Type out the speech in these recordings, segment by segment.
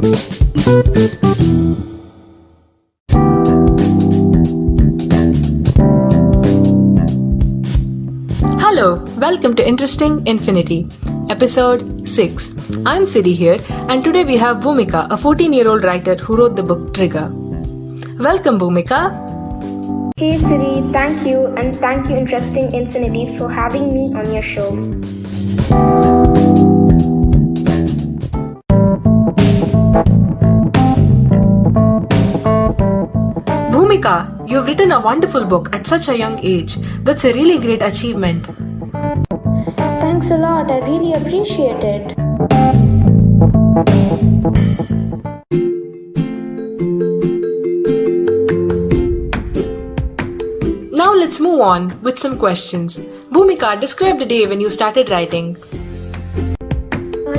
Hello, welcome to Interesting Infinity, episode 6. I'm Siri here, and today we have Bhumika, a 14-year-old writer who wrote the book Trigger. Welcome, Bhumika. Hey Siri, thank you, and thank you Interesting Infinity for having me on your show. Bhumika, you've written a wonderful book at such a young age. That's a really great achievement. Thanks a lot, I really appreciate it. Now let's move on with some questions. Bhumika, describe the day when you started writing.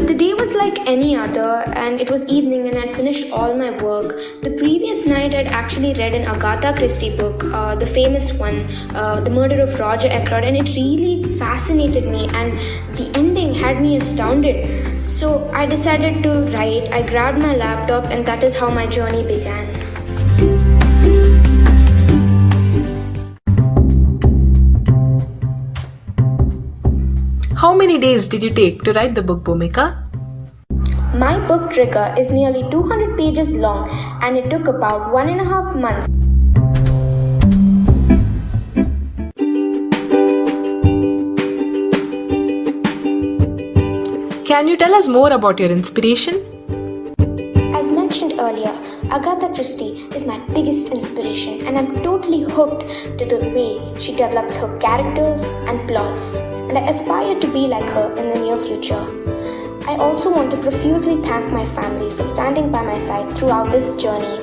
The day was like any other, and it was evening and I'd finished all my work. The previous night I'd actually read an Agatha Christie book, the famous one, The Murder of Roger Ackroyd, and it really fascinated me and the ending had me astounded. So I decided to write. I grabbed my laptop and that is how my journey began. How many days did you take to write the book, Bhumika? My book Trigger is nearly 200 pages long and it took about 1.5 months. Can you tell us more about your inspiration? As mentioned earlier, Agatha Christie is my biggest inspiration and I'm totally hooked to the way she develops her characters and plots, and I aspire to be like her in the near future. I also want to profusely thank my family for standing by my side throughout this journey.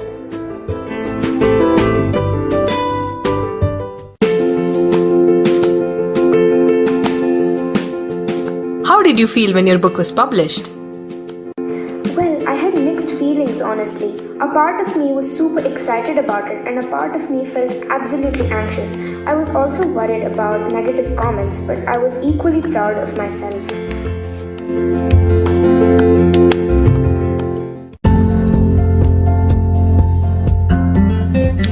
How did you feel when your book was published? Well, I had mixed feelings, honestly. A part of me was super excited about it and a part of me felt absolutely anxious. I was also worried about negative comments, but I was equally proud of myself.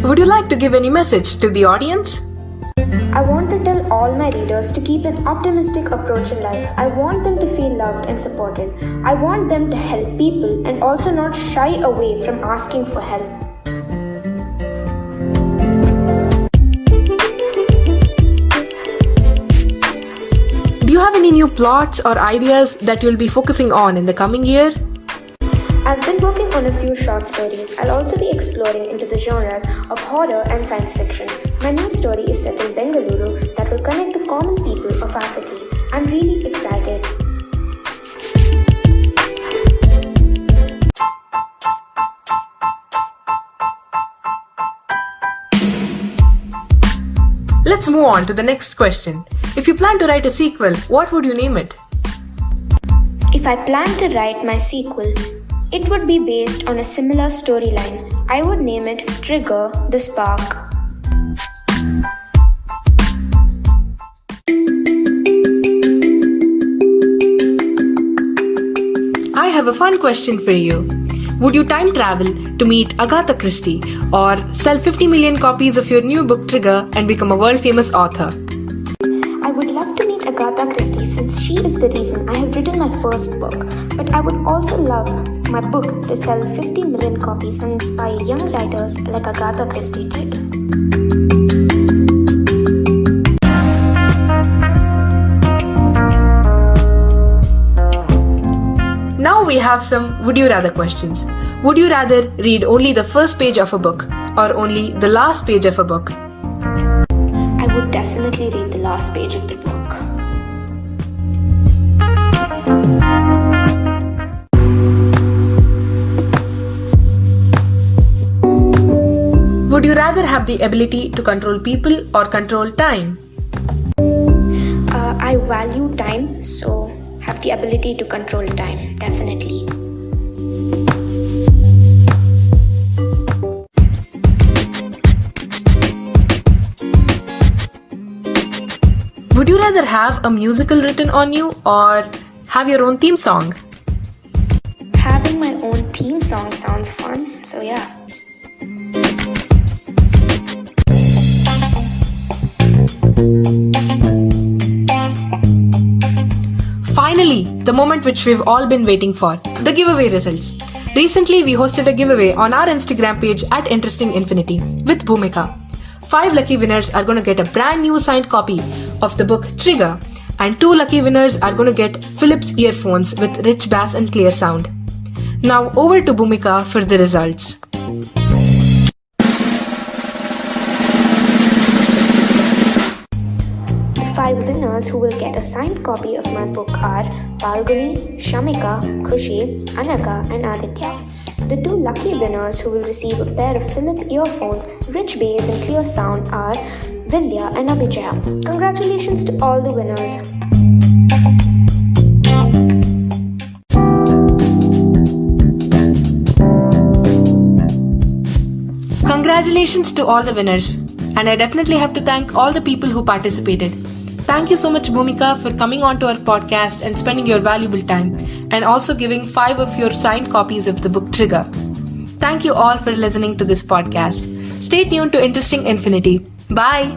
Would you like to give any message to the audience? I want to tell all my readers to keep an optimistic approach in life. I want them to feel loved and supported. I want them to help people and also not shy away from asking for help. Do you have any new plots or ideas that you'll be focusing on in the coming year? I've been working on a few short stories. I'll also be exploring into the genres of horror and science fiction. My new story is set in Bengaluru that will connect the common people of our city. I'm really excited. Let's move on to the next question. If you plan to write a sequel, what would you name it? If I plan to write my sequel, it would be based on a similar storyline. I would name it Trigger the Spark. I have a fun question for you. Would you time travel to meet Agatha Christie or sell 50 million copies of your new book Trigger and become a world-famous author? I would love to meet Agatha Christie since she is the reason I have written my first book. But I would also love my book to sell 50 million copies and inspire young writers like Agatha Christie did. Now we have some would you rather questions. Would you rather read only the first page of a book or only the last page of a book? I would definitely read the last page of the book. Would you rather have the ability to control people or control time? I value time, so have the ability to control time, definitely. Would you rather have a musical written on you or have your own theme song? Having my own theme song yeah. Finally, the moment which we've all been waiting for, the giveaway results. Recently, we hosted a giveaway on our Instagram page at Interesting Infinity with Bhumika. 5 lucky winners are going to get a brand new signed copy of the book Trigger, and 2 lucky winners are going to get Philips earphones with rich bass and clear sound. Now over to Bhumika for the results. The 5 winners who will get a signed copy of my book are Palguni, Shamika, Khushi, Anaka, and Aditya. The 2 lucky winners who will receive a pair of Philips earphones, rich bass and clear sound are Vindhya and Abhijaya. Congratulations to all the winners. Congratulations to all the winners, and I definitely have to thank all the people who participated. Thank you so much, Bhumika, for coming on to our podcast and spending your valuable time, and also giving 5 of your signed copies of the book Trigger. Thank you all for listening to this podcast. Stay tuned to Interesting Infinity. Bye!